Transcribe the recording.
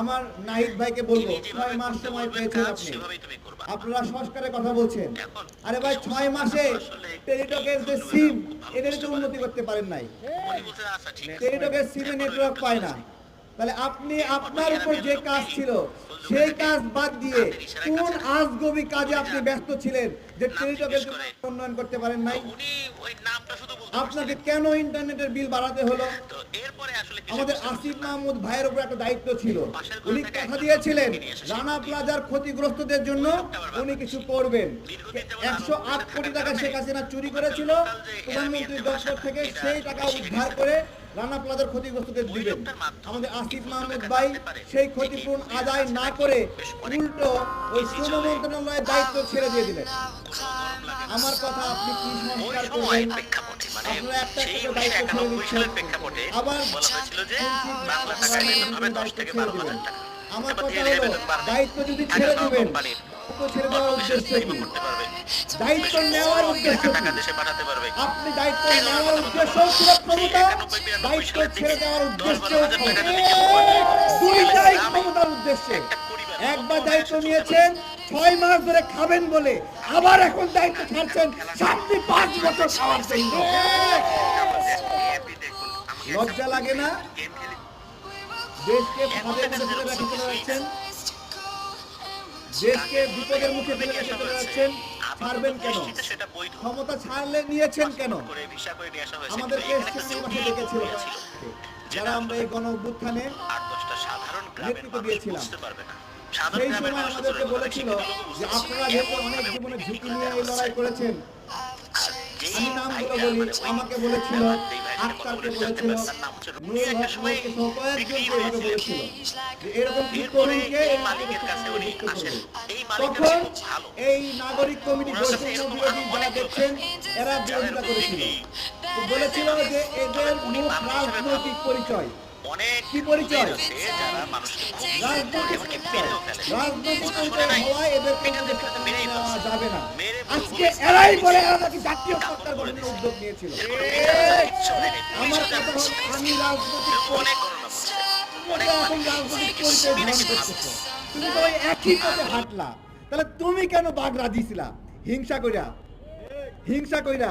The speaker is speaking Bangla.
আমার নাহিদ ভাইকে বলবো 6 মাস সময় পেয়েছেন আপনি, আপনারা সংস্কারের কথা বলছেন। আরে ভাই 6 মাসে টেলিটকের যে সিম এদের তো উন্নতি করতে পারেন নাই, টেলিটকের সিমে নেটওয়ার্ক পায় না। তাহলে আপনি আপনার উপর যে কাজ ছিল সেই কাজ বাদ দিয়ে কোন আজগবি কাজে আপনি ব্যস্ত ছিলেন যে টেলিটকের উন্নয়ন করতে পারেন নাই? আপনাকে কেন ইন্টারনেটের বিল বাড়াতে হলো? আমাদের আসিফ মাহমুদ ভাইয়ের উপর একটা দায়িত্ব ছিল, উনি কথা দিয়েছিলেন রানা প্লাজার ক্ষতিগ্রস্তদের জন্য উনি কিছু করবেন। 108 কোটি টাকা শেখ হাসিনা চুরি করেছিল প্রধানমন্ত্রীর দপ্তর থেকে, সেই টাকা উদ্ধার করে রানা প্লাজার ক্ষতিগ্রস্তদের দিবেন। আমাদের আসিফ মাহমুদ ভাই সেই ক্ষতিপূরণ আদায় না করে উল্টো ওই শ্রম মন্ত্রণালয়ের দায়িত্ব ছেড়ে দিয়ে দিলেন। আমার কথা আপনি কি সংস্কার করবেন? আপনারা একটা দায়িত্ব ছেড়ে দিচ্ছেন, আবার আমার কথা হলো দায়িত্ব যদি ছেড়ে দিবেন ছেড়ে দেওয়ার উদ্দেশ্য কি? দায়িত্ব নেওয়ার উদ্দেশ্য কি? আপনি দায়িত্ব নেওয়ার উদ্দেশ্য ছিল ক্ষমতা, দায়িত্ব ছেড়ে দেওয়ার উদ্দেশ্য দুইটাই ক্ষমতার উদ্দেশ্যে। একবার দায়িত্ব নিয়েছেন 6 মাস ধরে খাবেন বলে, আবার এখন দায়িত্ব ছাড়ছেন সামনে 5 বছর খাওয়ার জন্য। লজ্জা লাগে না? দেশকে ফাঁদের মধ্যে ফেলে রেখে চলে যাচ্ছেন, দেশকে বিপদের মুখে ফেলে রেখে চলে যাচ্ছেন। ছাড়বেন কেন? ক্ষমতা ছাড়লে নিয়েছেন কেন? আমাদেরকে ডেকেছিল যারা আমরা এই গণ অভ্যুত্থানে নেতৃত্ব দিয়েছিলাম, সেই সময় আমাদেরকে বলেছিল যে আপনারা যেহেতু অনেক জীবনে ঝুঁকি নিয়ে এই লড়াই করেছেন, আমি নামগুলো বলি, আমাকে বলেছিল, আক্তারকে বলেছিল, নুরুল হক নূরকে সহ কয়েকজনকে এভাবে বলেছিল যে এরকম কি তরুণকে তখন এই নাগরিক কমিটি বৈষম্য বিরোধী যারা দেখছেন এরা বিরোধিতা করেছিল, বলেছিল যে এদের মূল রাজনৈতিক পরিচয় কি? পরিচয় রাজনৈতিক পরিচয় হওয়ায় এদেরকে নেওয়া যাবে না। আজকে এরাই বলে এরা নাকি জাতীয় সরকার গঠনের উদ্যোগ নিয়েছিল। আমার কথা হল আমি রাজনৈতিক পরিচয় ধারণ করতেছ, তুমি তো ওই একই পথে হাঁটলা, তাহলে তুমি কেন বাগড়া দিছিলা? হিংসা কইরা